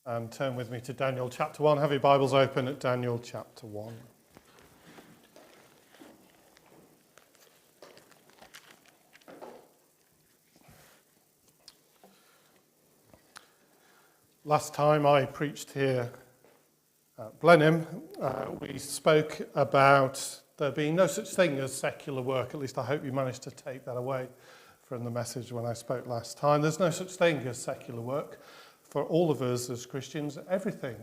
and turn with me to Daniel chapter 1. Have your Bibles open at Daniel chapter 1. Last time I preached here at Blenheim, we spoke about there being no such thing as secular work. At least I hope you managed to take that away from the message when I spoke last time. There's no such thing as secular work. For all of us as Christians, everything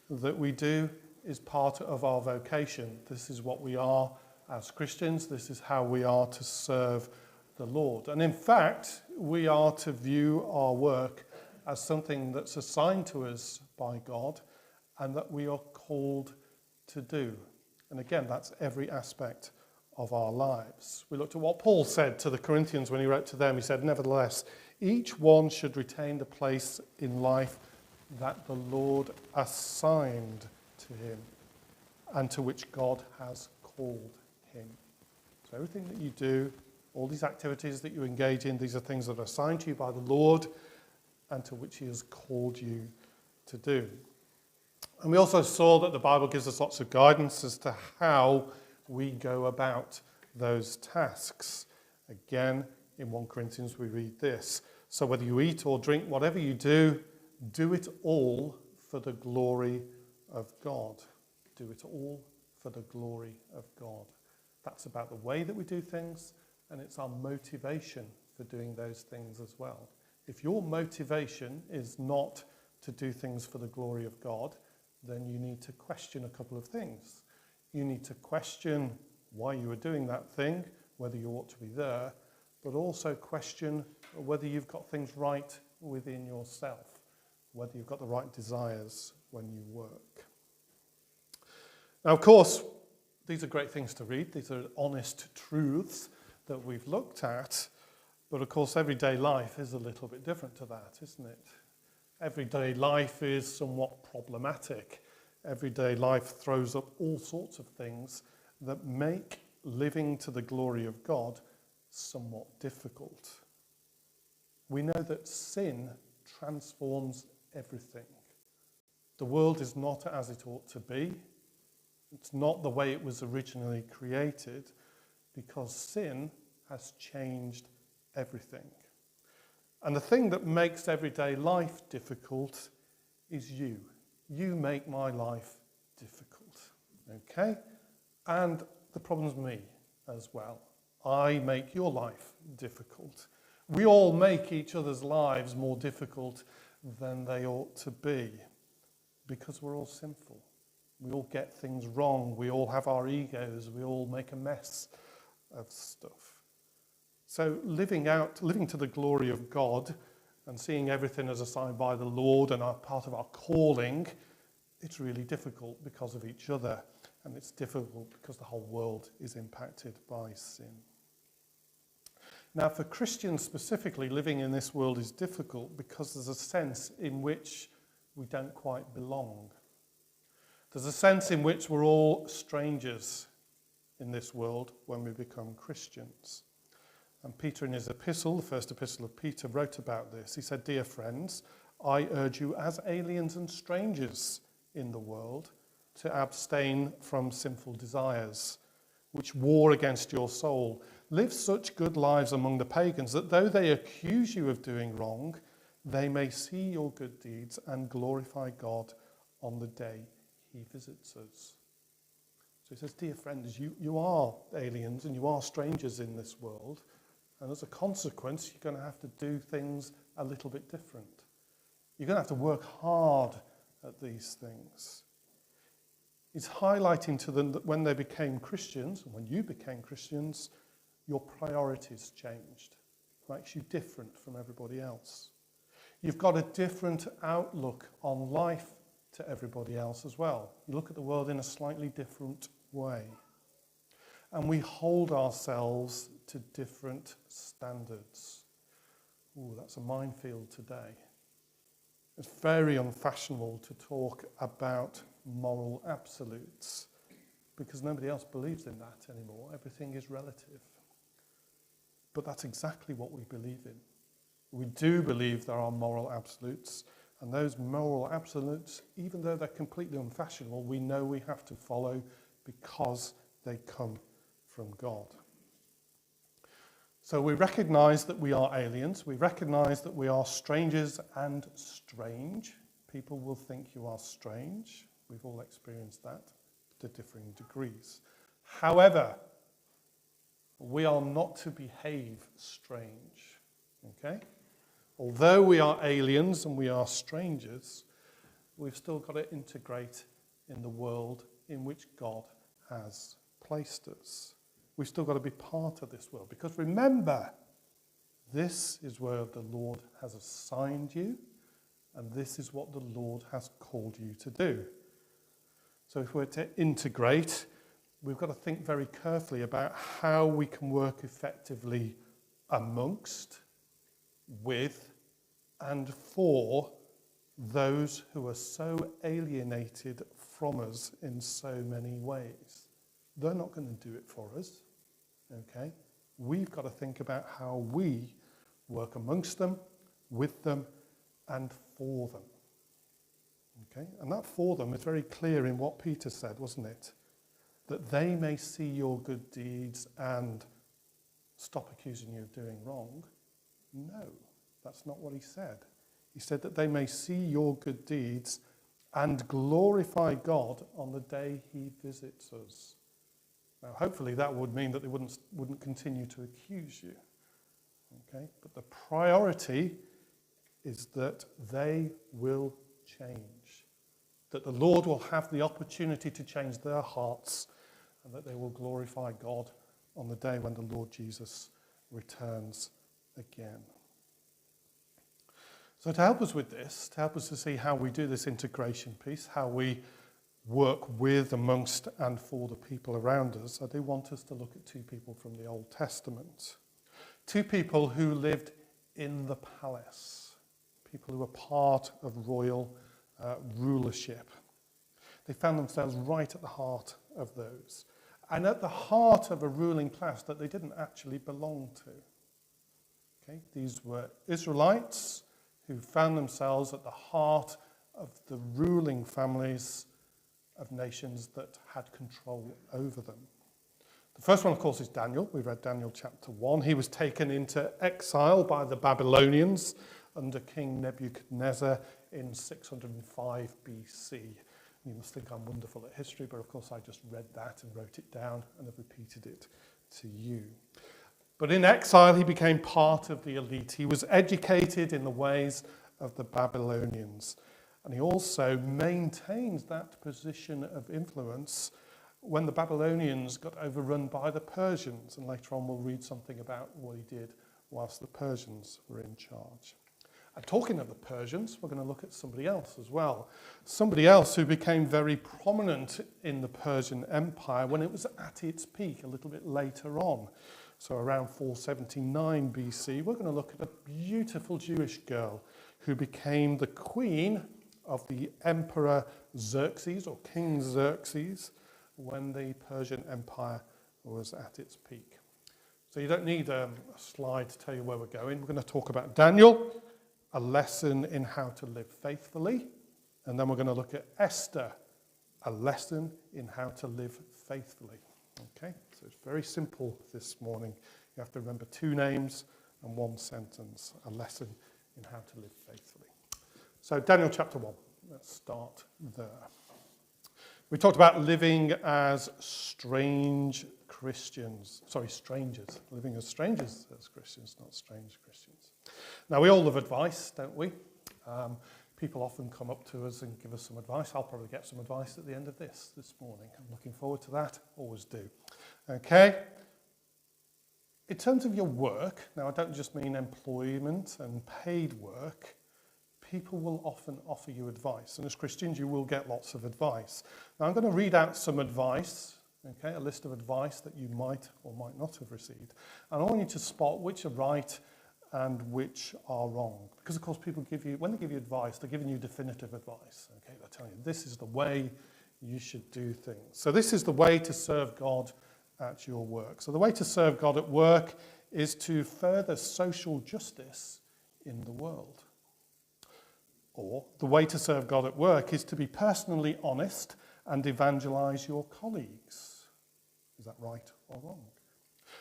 that we do is part of our vocation. This is what we are as Christians. This is how we are to serve the Lord. And in fact, we are to view our work as something that's assigned to us by God and that we are called to do. And again, that's every aspect of our lives. We looked at what Paul said to the Corinthians when he wrote to them. He said, "Nevertheless, each one should retain the place in life that the Lord assigned to him and to which God has called him." So everything that you do, all these activities that you engage in, these are things that are assigned to you by the Lord and to which he has called you to do. And we also saw that the Bible gives us lots of guidance as to how we go about those tasks. Again, in 1 Corinthians we read this: "So whether you eat or drink, whatever you do, do it all for the glory of God." Do it all for the glory of God. That's about the way that we do things, and it's our motivation for doing those things as well. If your motivation is not to do things for the glory of God, then you need to question a couple of things. You need to question why you are doing that thing, whether you ought to be there, but also question whether you've got things right within yourself, whether you've got the right desires when you work. Now, of course, these are great things to read. These are honest truths that we've looked at. But of course, everyday life is a little bit different to that, isn't it? Everyday life is somewhat problematic. Everyday life throws up all sorts of things that make living to the glory of God somewhat difficult. We know that sin transforms everything. The world is not as it ought to be. It's not the way it was originally created, because sin has changed everything. And the thing that makes everyday life difficult is you. You make my life difficult, okay? And the problem's me as well. I make your life difficult. We all make each other's lives more difficult than they ought to be because we're all sinful. We all get things wrong. We all have our egos. We all make a mess of stuff. So living to the glory of God and seeing everything as assigned by the Lord and part of our calling, it's really difficult because of each other. And it's difficult because the whole world is impacted by sin. Now, for Christians specifically, living in this world is difficult because there's a sense in which we don't quite belong. There's a sense in which we're all strangers in this world when we become Christians. And Peter, in his epistle, the first epistle of Peter, wrote about this. He said, "Dear friends, I urge you as aliens and strangers in the world to abstain from sinful desires, which war against your soul. Live such good lives among the pagans that though they accuse you of doing wrong, they may see your good deeds and glorify God on the day he visits us." So he says, dear friends, you are aliens and you are strangers in this world. And as a consequence, you're going to have to do things a little bit different. You're going to have to work hard at these things. It's highlighting to them that when they became Christians, and when you became Christians, your priorities changed. It makes you different from everybody else. You've got a different outlook on life to everybody else as well. You look at the world in a slightly different way. And we hold ourselves to different standards. Ooh, that's a minefield today. It's very unfashionable to talk about moral absolutes because nobody else believes in that anymore. Everything is relative. But that's exactly what we believe in. We do believe there are moral absolutes, And those moral absolutes, even though they're completely unfashionable, we know we have to follow because they come from God. So we recognize that we are aliens. We recognize that we are strangers and strange. People will think you are strange. We've all experienced that to differing degrees. However, we are not to behave strange. Okay? Although we are aliens and we are strangers, we've still got to integrate in the world in which God has placed us. We've still got to be part of this world. Because remember, this is where the Lord has assigned you, and this is what the Lord has called you to do. So if we're to integrate, we've got to think very carefully about how we can work effectively amongst, with, and for those who are so alienated from us in so many ways. They're not going to do it for us, okay? We've got to think about how we work amongst them, with them, and for them. Okay? And that for them is very clear in what Peter said, wasn't it? That they may see your good deeds and stop accusing you of doing wrong. No, that's not what he said. He said that they may see your good deeds and glorify God on the day he visits us. Now, hopefully that would mean that they wouldn't continue to accuse you. Okay? But the priority is that they will change. That the Lord will have the opportunity to change their hearts, and that they will glorify God on the day when the Lord Jesus returns again. So to help us with this, to help us to see how we do this integration piece, how we work with, amongst, and for the people around us, I do want us to look at two people from the Old Testament. Two people who lived in the palace, people who were part of royal rulership. They found themselves right at the heart of those, and at the heart of a ruling class that they didn't actually belong to. Okay? These were Israelites who found themselves at the heart of the ruling families of nations that had control over them. The first one, of course, is Daniel. We read Daniel chapter 1. He was taken into exile by the Babylonians under King Nebuchadnezzar in 605 BC. You must think I'm wonderful at history, but of course I just read that and wrote it down and have repeated it to you. But in exile, he became part of the elite. He was educated in the ways of the Babylonians. And he also maintained that position of influence when the Babylonians got overrun by the Persians. And later on we'll read something about what he did whilst the Persians were in charge. And talking of the Persians, we're going to look at somebody else as well. Somebody else who became very prominent in the Persian Empire when it was at its peak a little bit later on. So around 479 BC, we're going to look at a beautiful Jewish girl who became the queen of the Emperor Xerxes, or King Xerxes, when the Persian Empire was at its peak. So you don't need a slide to tell you where we're going. We're going to talk about Daniel, a lesson in how to live faithfully, and then we're going to look at Esther, a lesson in how to live faithfully. Okay, so it's very simple this morning. You have to remember two names and one sentence, a lesson in how to live faithfully. So Daniel chapter 1, let's start there. We talked about living as strangers, living as strangers as Christians, not strange Christians. Now we all love advice, don't we? People often come up to us and give us some advice. I'll probably get some advice at the end of this morning. I'm looking forward to that, always do. Okay? In terms of your work, now I don't just mean employment and paid work, people will often offer you advice. And as Christians, you will get lots of advice. Now I'm going to read out some advice, okay, a list of advice that you might or might not have received. And I want you to spot which are right and which are wrong. Because of course people when they give you advice, they're giving you definitive advice. Okay, they're telling you this is the way you should do things. So this is the way to serve God at your work. So the way to serve God at work is to further social justice in the world. Or the way to serve God at work is to be personally honest and evangelize your colleagues. Is that right or wrong?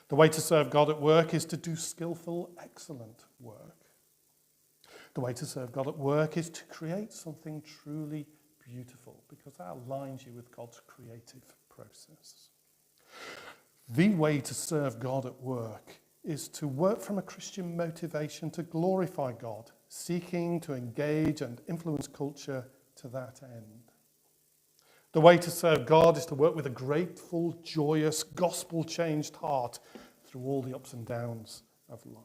The way to serve God at work is to do skillful, excellent work. The way to serve God at work is to create something truly beautiful, because that aligns you with God's creative process. The way to serve God at work is to work from a Christian motivation to glorify God, seeking to engage and influence culture to that end. The way to serve God is to work with a grateful, joyous, gospel-changed heart through all the ups and downs of life.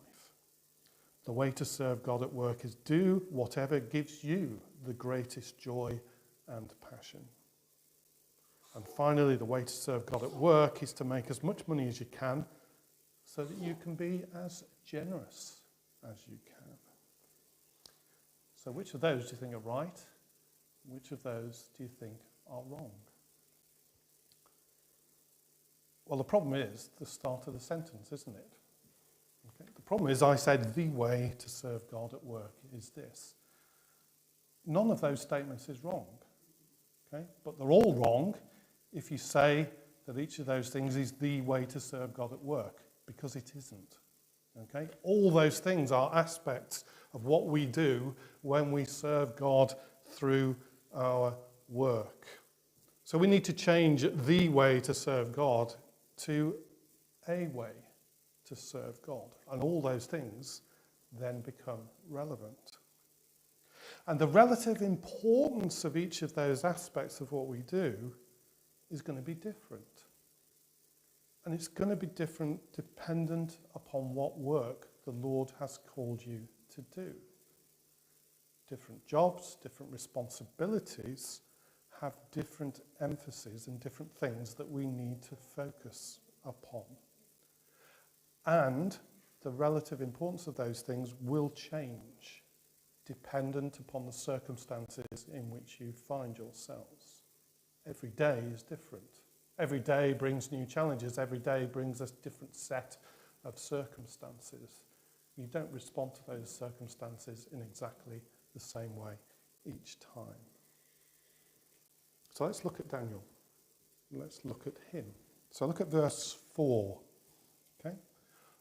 The way to serve God at work is do whatever gives you the greatest joy and passion. And finally, the way to serve God at work is to make as much money as you can so that you can be as generous as you can. So which of those do you think are right? Which of those do you think are wrong? Well, the problem is the start of the sentence, isn't it? Okay. The problem is I said the way to serve God at work is this. None of those statements is wrong, okay? But they're all wrong if you say that each of those things is the way to serve God at work, because it isn't. Okay? All those things are aspects of what we do when we serve God through our work. So we need to change the way to serve God to a way to serve God. And all those things then become relevant. And the relative importance of each of those aspects of what we do is going to be different. And it's going to be different dependent upon what work the Lord has called you to do. Different jobs, different responsibilities have different emphases and different things that we need to focus upon. And the relative importance of those things will change dependent upon the circumstances in which you find yourselves. Every day is different. Every day brings new challenges. Every day brings a different set of circumstances. You don't respond to those circumstances in exactly the same way each time. So let's look at Daniel. Let's look at him. So look at verse 4. Okay?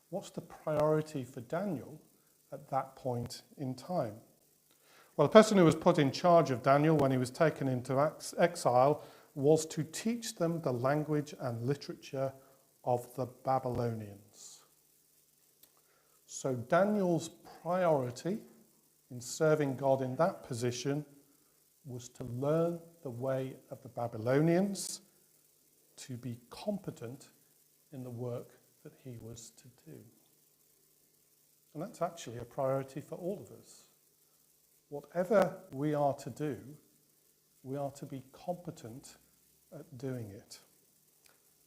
What's the priority for Daniel at that point in time? Well, the person who was put in charge of Daniel when he was taken into exile was to teach them the language and literature of the Babylonians. So Daniel's priority in serving God in that position was to learn the way of the Babylonians, to be competent in the work that he was to do. And that's actually a priority for all of us. Whatever we are to do, we are to be competent at doing it.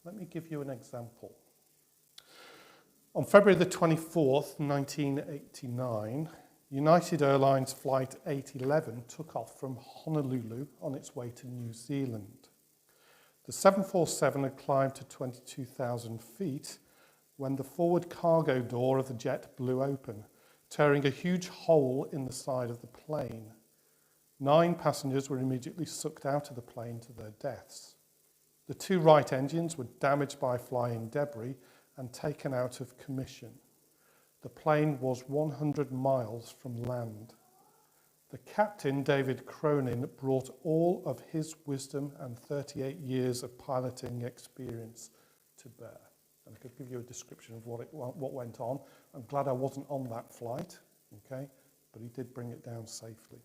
Let me give you an example. On February the 24th, 1989, United Airlines Flight 811 took off from Honolulu on its way to New Zealand. The 747 had climbed to 22,000 feet when the forward cargo door of the jet blew open, tearing a huge hole in the side of the plane. 9 passengers were immediately sucked out of the plane to their deaths. The 2 right engines were damaged by flying debris and taken out of commission. The plane was 100 miles from land. The captain, David Cronin, brought all of his wisdom and 38 years of piloting experience to bear. And I could give you a description of what went on. I'm glad I wasn't on that flight, okay? But he did bring it down safely.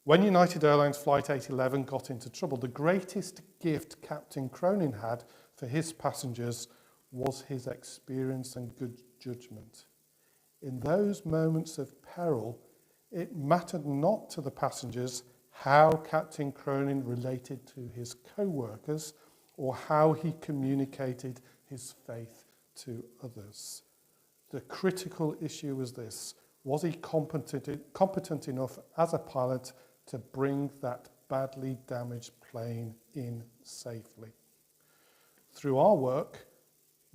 When United Airlines Flight 811 got into trouble, the greatest gift Captain Cronin had for his passengers was his experience and good judgment. In those moments of peril, it mattered not to the passengers how Captain Cronin related to his co-workers or how he communicated his faith to others. The critical issue was this: was he competent enough as a pilot to bring that badly damaged plane in safely? Through our work,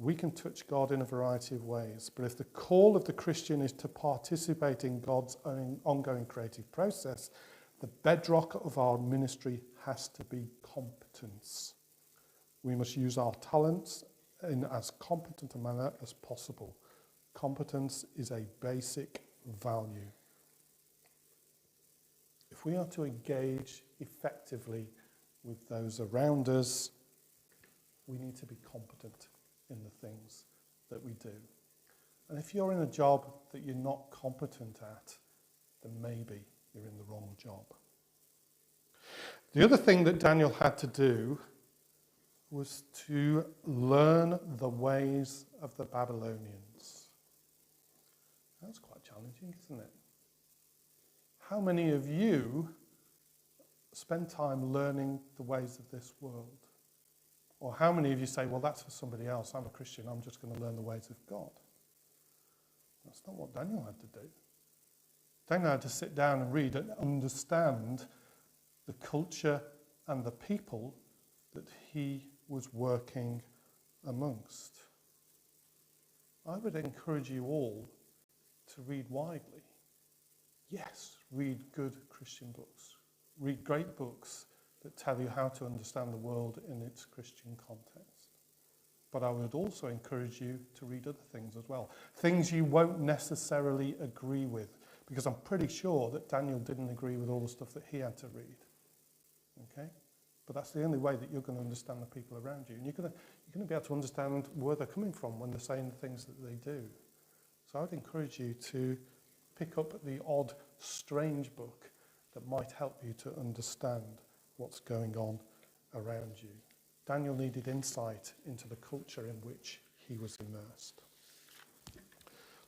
We can touch God in a variety of ways, but if the call of the Christian is to participate in God's own ongoing creative process, the bedrock of our ministry has to be competence. We must use our talents in as competent a manner as possible. Competence is a basic value. If we are to engage effectively with those around us, we need to be competent in the things that we do. And if you're in a job that you're not competent at, then maybe you're in the wrong job. The other thing that Daniel had to do was to learn the ways of the Babylonians. That's quite challenging, isn't it? How many of you spend time learning the ways of this world? Or how many of you say, well, that's for somebody else. I'm a Christian. I'm just going to learn the ways of God. That's not what Daniel had to do. Daniel had to sit down and read and understand the culture and the people that he was working amongst. I would encourage you all to read widely. Yes, read good Christian books. Read great books that tell you how to understand the world in its Christian context. But I would also encourage you to read other things as well. Things you won't necessarily agree with, because I'm pretty sure that Daniel didn't agree with all the stuff that he had to read. Okay? But that's the only way that you're going to understand the people around you. And you're going to be able to understand where they're coming from when they're saying the things that they do. So I would encourage you to pick up the odd, strange book that might help you to understand what's going on around you. Daniel needed insight into the culture in which he was immersed.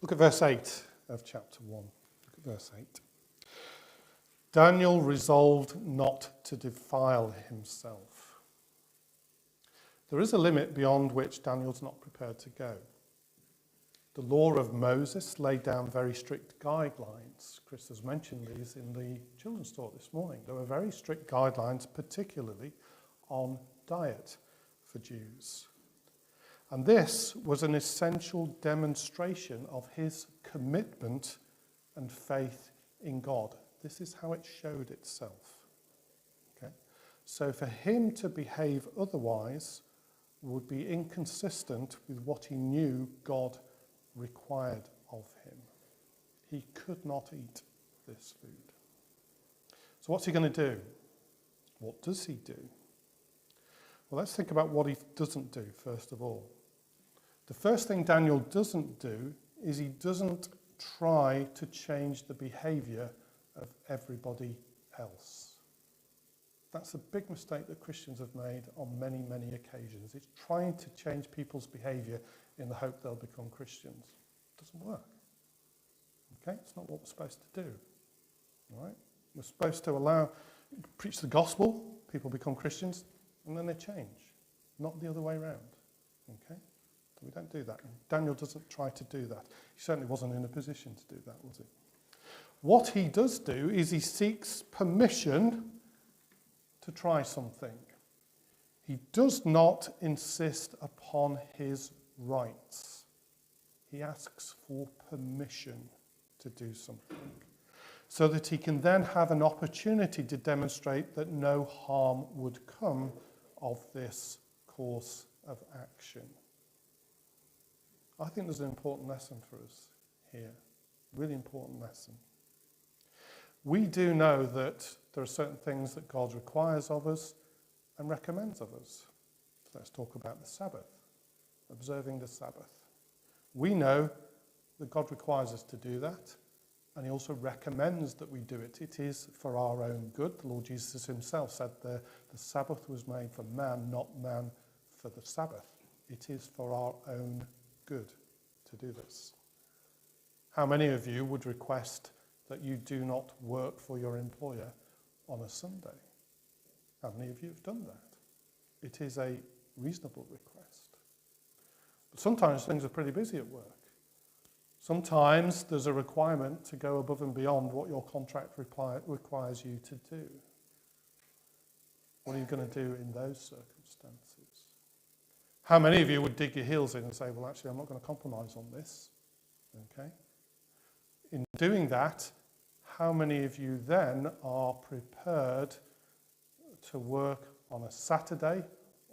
Look at verse 8 of chapter 1. Look at verse 8. Daniel resolved not to defile himself. There is a limit beyond which Daniel's not prepared to go. The law of Moses laid down very strict guidelines. Chris has mentioned these in the children's talk this morning. There were very strict guidelines, particularly on diet for Jews. And this was an essential demonstration of his commitment and faith in God. This is how it showed itself. Okay? So for him to behave otherwise would be inconsistent with what he knew God required of him. He could not eat this food. So what's he going to do? What does he do? Well, let's think about what he doesn't do, first of all. The first thing Daniel doesn't do is he doesn't try to change the behavior of everybody else. That's a big mistake that Christians have made on many, many occasions. It's trying to change people's behavior in the hope they'll become Christians. It doesn't work. Okay? It's not what we're supposed to do. All right? We're supposed to preach the gospel, people become Christians, and then they change. Not the other way around. Okay? We don't do that. And Daniel doesn't try to do that. He certainly wasn't in a position to do that, was he? What he does do is he seeks permission to try something. He does not insist upon his rights. He asks for permission to do something so that he can then have an opportunity to demonstrate that no harm would come of this course of action. I think there's an important lesson for us here, really important lesson. We do know that there are certain things that God requires of us and recommends of us. So let's talk about the Sabbath, observing the Sabbath. We know that God requires us to do that, and he also recommends that we do it. It is for our own good. The Lord Jesus himself said the Sabbath was made for man, not man for the Sabbath. It is for our own good to do this. How many of you would request that you do not work for your employer on a Sunday? How many of you have done that? It is a reasonable request. But sometimes things are pretty busy at work. Sometimes there's a requirement to go above and beyond what your contract requires you to do. What are you going to do in those circumstances? How many of you would dig your heels in and say, well, actually, I'm not going to compromise on this? Okay. In doing that, how many of you then are prepared to work on a Saturday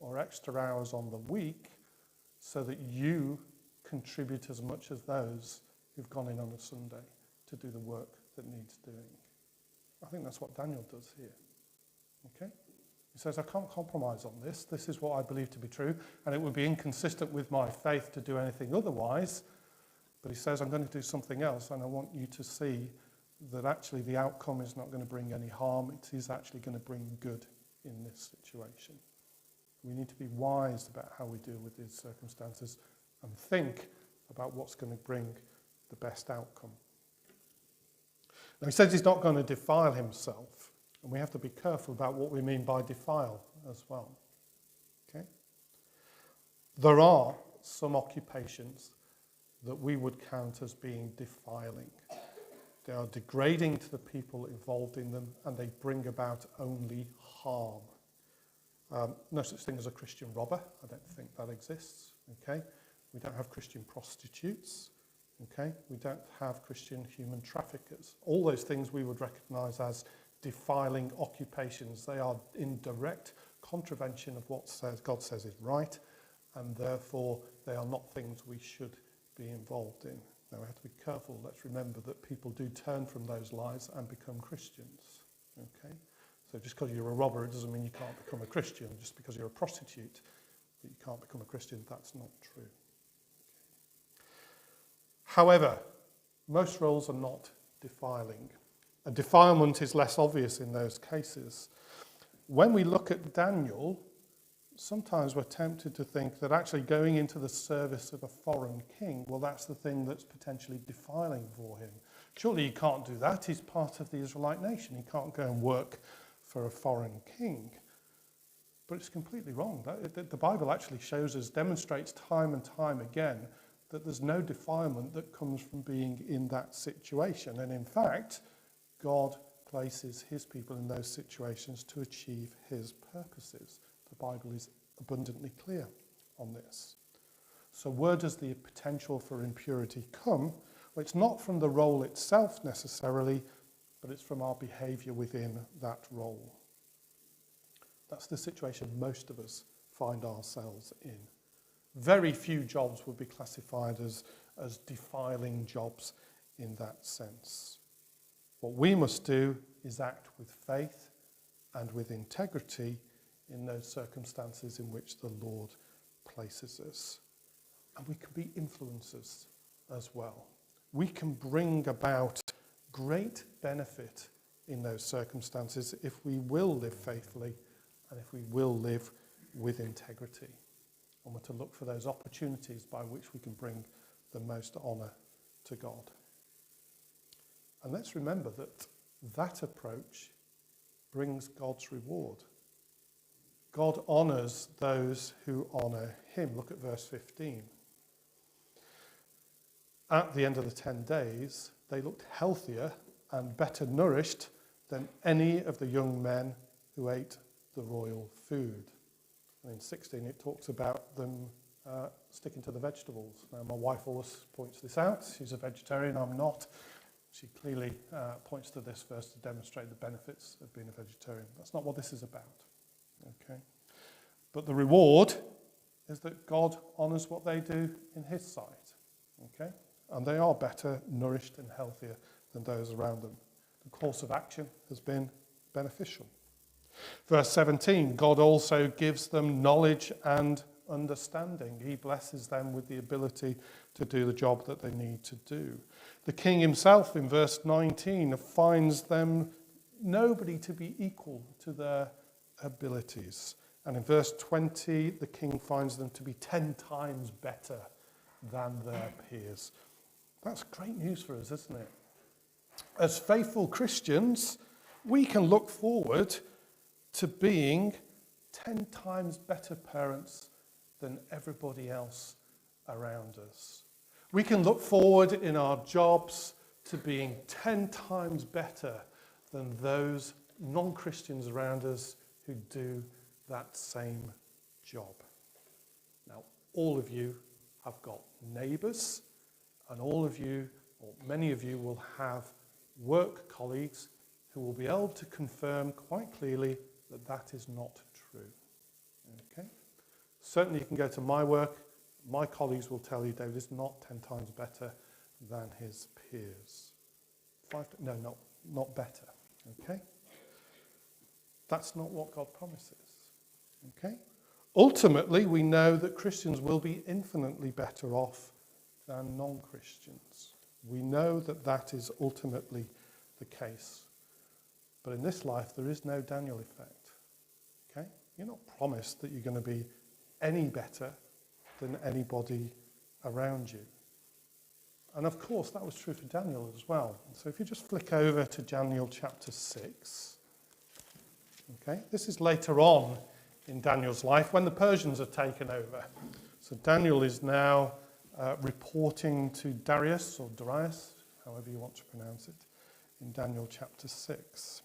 or extra hours on the week so that you contribute as much as those who've gone in on a Sunday to do the work that needs doing? I think that's what Daniel does here. Okay? He says, I can't compromise on this. This is what I believe to be true, and it would be inconsistent with my faith to do anything otherwise. But he says, I'm going to do something else, and I want you to see that actually the outcome is not going to bring any harm. It is actually going to bring good in this situation. We need to be wise about how we deal with these circumstances and think about what's going to bring the best outcome. Now, he says he's not going to defile himself, and we have to be careful about what we mean by defile as well. Okay? There are some occupations that we would count as being defiling. They are degrading to the people involved in them, and they bring about only harm. No such thing as a Christian robber. I don't think that exists. Okay? We don't have Christian prostitutes. Okay? We don't have Christian human traffickers. All those things we would recognise as defiling occupations. They are in direct contravention of what God says is right, and therefore they are not things we should be involved in. Now we have to be careful. Let's remember that people do turn from those lies and become Christians. Okay? So just because you're a robber, it doesn't mean you can't become a Christian. Just because you're a prostitute, that you can't become a Christian, that's not true. However, most roles are not defiling. And defilement is less obvious in those cases. When we look at Daniel, sometimes we're tempted to think that actually going into the service of a foreign king, well, that's the thing that's potentially defiling for him. Surely he can't do that. He's part of the Israelite nation. He can't go and work for a foreign king. But it's completely wrong. The Bible actually shows us, demonstrates time and time again, that there's no defilement that comes from being in that situation. And in fact, God places his people in those situations to achieve his purposes. The Bible is abundantly clear on this. So where does the potential for impurity come? Well, it's not from the role itself necessarily, but it's from our behaviour within that role. That's the situation most of us find ourselves in. Very few jobs would be classified as defiling jobs in that sense. What we must do is act with faith and with integrity in those circumstances in which the Lord places us. And we can be influencers as well. We can bring about great benefit in those circumstances if we will live faithfully and if we will live with integrity. And we're to look for those opportunities by which we can bring the most honour to God. And let's remember that that approach brings God's reward. God honours those who honour him. Look at verse 15. At the end of the 10 days, they looked healthier and better nourished than any of the young men who ate the royal food. And in 16, it talks about them sticking to the vegetables. Now, my wife always points this out. She's a vegetarian, I'm not. She clearly points to this verse to demonstrate the benefits of being a vegetarian. That's not what this is about. Okay? But the reward is that God honours what they do in his sight. Okay? And they are better nourished and healthier than those around them. The course of action has been beneficial. Verse 17, God also gives them knowledge and understanding. He blesses them with the ability to do the job that they need to do. The king himself, in verse 19, finds them nobody to be equal to their abilities. And in verse 20, the king finds them to be 10 times better than their peers. That's great news for us, isn't it? As faithful Christians, we can look forward to being 10 times better parents than everybody else around us. We can look forward in our jobs to being 10 times better than those non-Christians around us who do that same job. Now, all of you have got neighbours, and all of you, or many of you, will have work colleagues who will be able to confirm quite clearly that that is not true. Okay? Certainly you can go to my work. My colleagues will tell you David is not 10 times better than his peers. Not better. Okay? That's not what God promises. Okay? Ultimately, we know that Christians will be infinitely better off than non-Christians. We know that that is ultimately the case. But in this life, there is no Daniel effect. Okay? You're not promised that you're going to be any better than anybody around you. And of course, that was true for Daniel as well. So if you just flick over to Daniel chapter 6. Okay? This is later on in Daniel's life when the Persians have taken over. So Daniel is now reporting to Darius, or Darius, however you want to pronounce it, in Daniel chapter 6.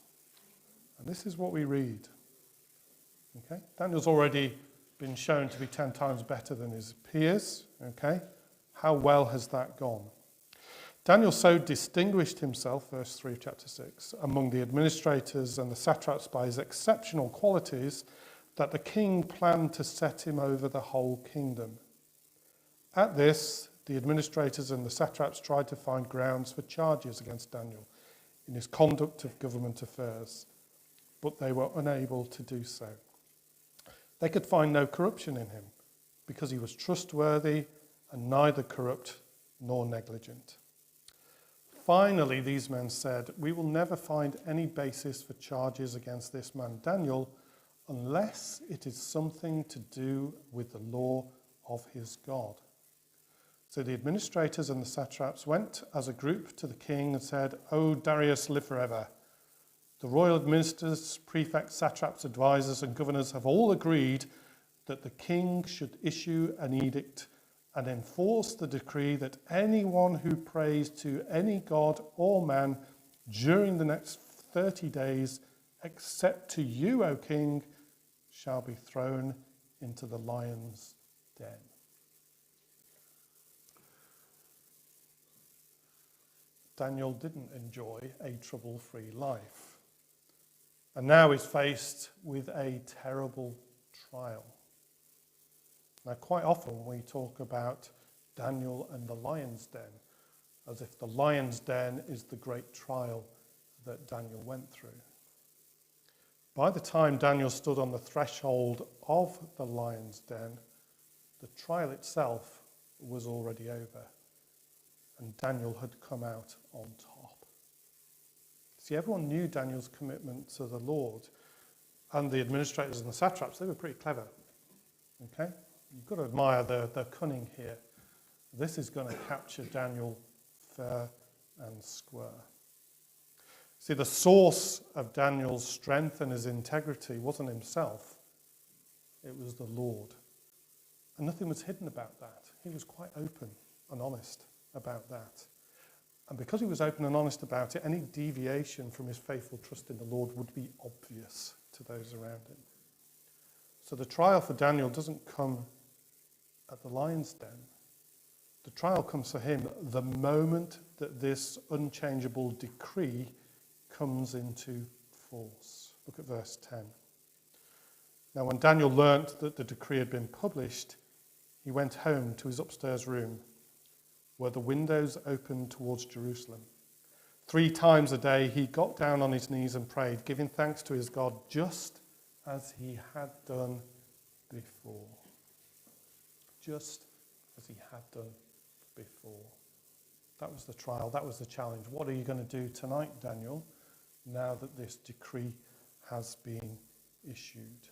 And this is what we read. Okay? Daniel's already been shown to be 10 times better than his peers. Okay? How well has that gone? Daniel so distinguished himself, verse 3 of chapter 6, among the administrators and the satraps by his exceptional qualities that the king planned to set him over the whole kingdom. At this, the administrators and the satraps tried to find grounds for charges against Daniel in his conduct of government affairs, but they were unable to do so. They could find no corruption in him, because he was trustworthy and neither corrupt nor negligent. Finally, these men said, "We will never find any basis for charges against this man Daniel, unless it is something to do with the law of his God." So the administrators and the satraps went as a group to the king and said, "O Darius, live forever. The royal ministers, prefects, satraps, advisors, and governors have all agreed that the king should issue an edict and enforce the decree that anyone who prays to any god or man during the next 30 days, except to you, O king, shall be thrown into the lion's den." Daniel didn't enjoy a trouble-free life, and now is faced with a terrible trial. Now, quite often we talk about Daniel and the lion's den as if the lion's den is the great trial that Daniel went through. By the time Daniel stood on the threshold of the lion's den, the trial itself was already over, and Daniel had come out on top. See, everyone knew Daniel's commitment to the Lord, and the administrators and the satraps, they were pretty clever. Okay? You've got to admire their cunning here. This is going to capture Daniel fair and square. See, the source of Daniel's strength and his integrity wasn't himself. It was the Lord. And nothing was hidden about that. He was quite open and honest about that. And because he was open and honest about it, any deviation from his faithful trust in the Lord would be obvious to those around him. So the trial for Daniel doesn't come at the lion's den. The trial comes for him the moment that this unchangeable decree comes into force. Look at verse 10. Now, when Daniel learnt that the decree had been published, he went home to his upstairs room, where the windows opened towards Jerusalem. 3 times a day he got down on his knees and prayed, giving thanks to his God, just as he had done before. Just as he had done before. That was the trial, that was the challenge. What are you going to do tonight, Daniel, now that this decree has been issued?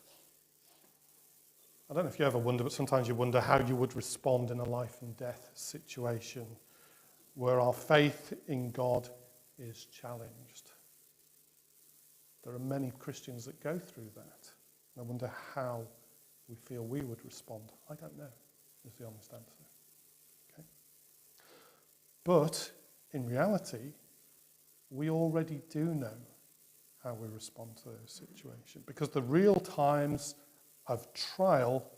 I don't know if you ever wonder, but sometimes you wonder how you would respond in a life and death situation where our faith in God is challenged. There are many Christians that go through that. And I wonder how we feel we would respond. I don't know, is the honest answer. Okay? But in reality, we already do know how we respond to those situations, because the real times of trial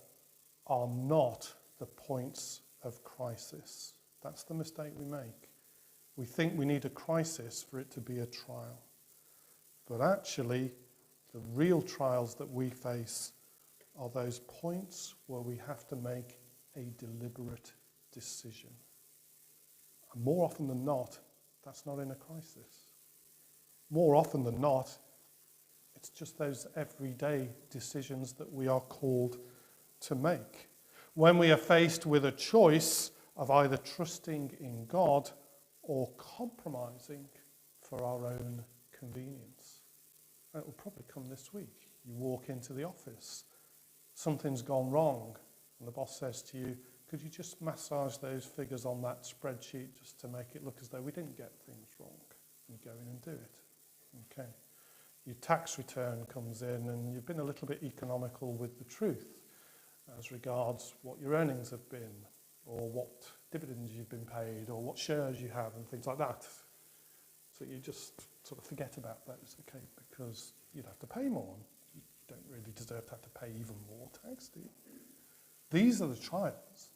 are not the points of crisis. That's the mistake we make. We think we need a crisis for it to be a trial. But actually, the real trials that we face are those points where we have to make a deliberate decision. And more often than not, that's not in a crisis. More often than not, it's just those everyday decisions that we are called to make. When we are faced with a choice of either trusting in God or compromising for our own convenience. And it will probably come this week. You walk into the office, something's gone wrong, and the boss says to you, could you just massage those figures on that spreadsheet just to make it look as though we didn't get things wrong? And go in and do it. Okay. Your tax return comes in and you've been a little bit economical with the truth as regards what your earnings have been, or what dividends you've been paid, or what shares you have, and things like that. So you just sort of forget about those, okay, because you'd have to pay more. You don't really deserve to have to pay even more tax, do you? These are the trials.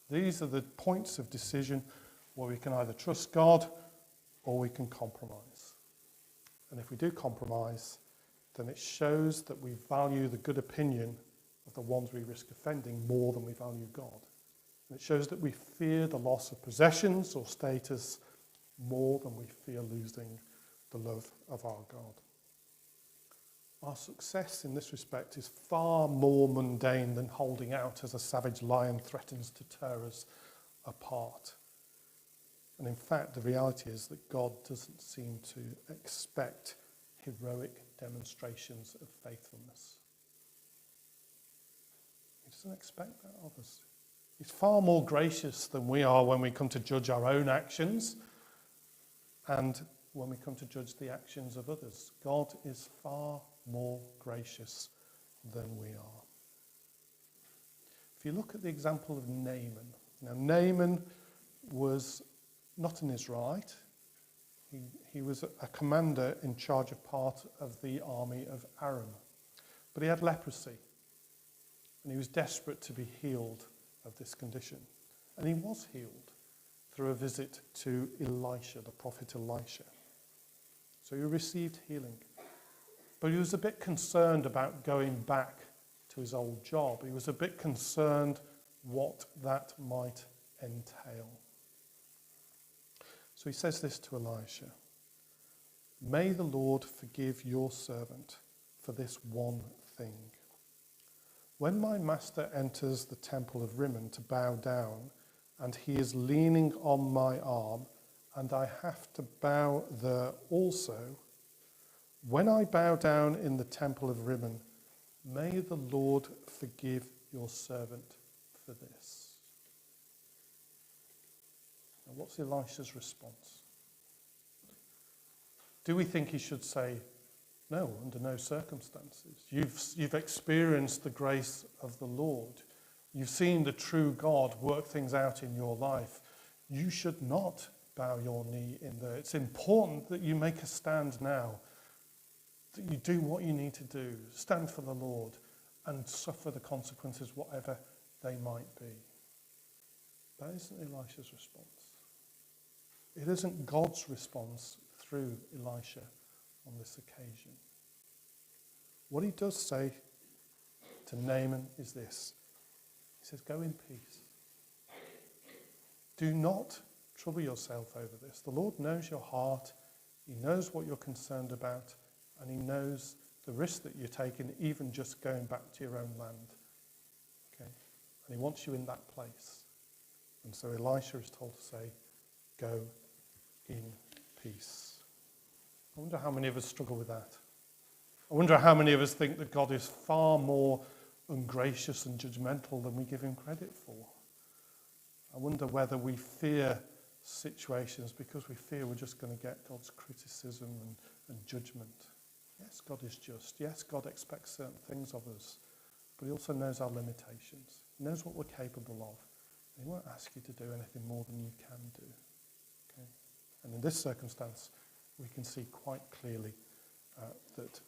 These are the points of decision where we can either trust God or we can compromise. And if we do compromise, then it shows that we value the good opinion of the ones we risk offending more than we value God. And it shows that we fear the loss of possessions or status more than we fear losing the love of our God. Our success in this respect is far more mundane than holding out as a savage lion threatens to tear us apart. And in fact, the reality is that God doesn't seem to expect heroic demonstrations of faithfulness. He doesn't expect that of us. He's far more gracious than we are when we come to judge our own actions and when we come to judge the actions of others. God is far more gracious than we are. If you look at the example of Naaman. Now, Naaman was not an Israelite. He was a commander in charge of part of the army of Aram. But he had leprosy. And he was desperate to be healed of this condition. And he was healed through a visit to Elisha, the prophet Elisha. So he received healing. But he was a bit concerned about going back to his old job. He was a bit concerned what that might entail. So he says this to Elisha. May the Lord forgive your servant for this one thing. When my master enters the temple of Rimmon to bow down, and he is leaning on my arm, and I have to bow there also, when I bow down in the temple of Rimmon, may the Lord forgive your servant for this. Now, what's Elisha's response? Do we think he should say, no, under no circumstances? You've experienced the grace of the Lord. You've seen the true God work things out in your life. You should not bow your knee in there. It's important that you make a stand now, that you do what you need to do, stand for the Lord, and suffer the consequences, whatever they might be. That isn't Elisha's response. It isn't God's response through Elisha on this occasion. What he does say to Naaman is this. He says, go in peace. Do not trouble yourself over this. The Lord knows your heart. He knows what you're concerned about. And he knows the risk that you're taking, even just going back to your own land. Okay? And he wants you in that place. And so Elisha is told to say, go in peace. I wonder how many of us struggle with that. I wonder how many of us think that God is far more ungracious and judgmental than we give him credit for. I wonder whether we fear situations because we fear we're just going to get God's criticism and judgment. Yes, God is just. Yes, God expects certain things of us, but he also knows our limitations. He knows what we're capable of. And he won't ask you to do anything more than you can do. Okay? And in this circumstance, we can see quite clearly that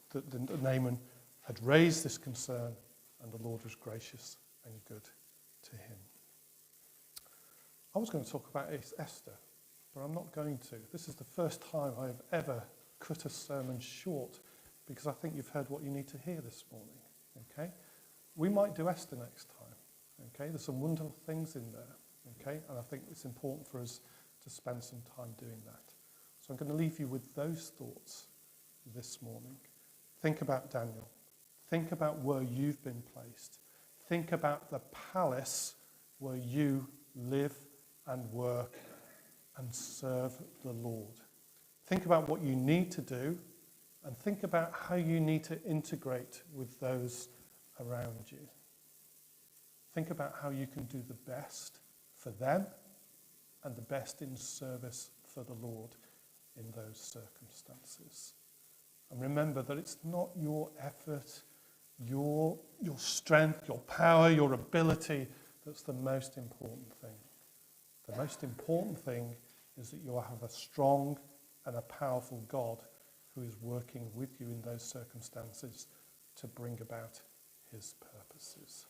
Naaman had raised this concern and the Lord was gracious and good to him. I was going to talk about Esther, but I'm not going to. This is the first time I've ever cut a sermon short because I think you've heard what you need to hear this morning. Okay? We might do Esther next time. Okay? There's some wonderful things in there. Okay? And I think it's important for us to spend some time doing that. So I'm going to leave you with those thoughts this morning. Think about Daniel. Think about where you've been placed. Think about the palace where you live and work and serve the Lord. Think about what you need to do and think about how you need to integrate with those around you. Think about how you can do the best for them and the best in service for the Lord in those circumstances. And remember that it's not your effort, your strength, your power, your ability that's the most important thing. The most important thing is that you have a strong and a powerful God who is working with you in those circumstances to bring about his purposes.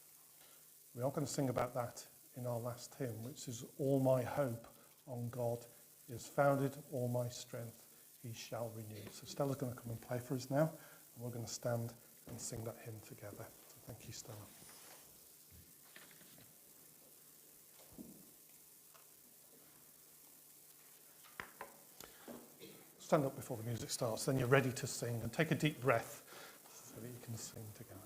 We are going to sing about that in our last hymn, which is "All my hope on God is founded, all my strength he shall renew." So Stella's going to come and play for us now, and we're going to stand and sing that hymn together. So thank you, Stella. Stand up before the music starts, then you're ready to sing, and take a deep breath so that you can sing together.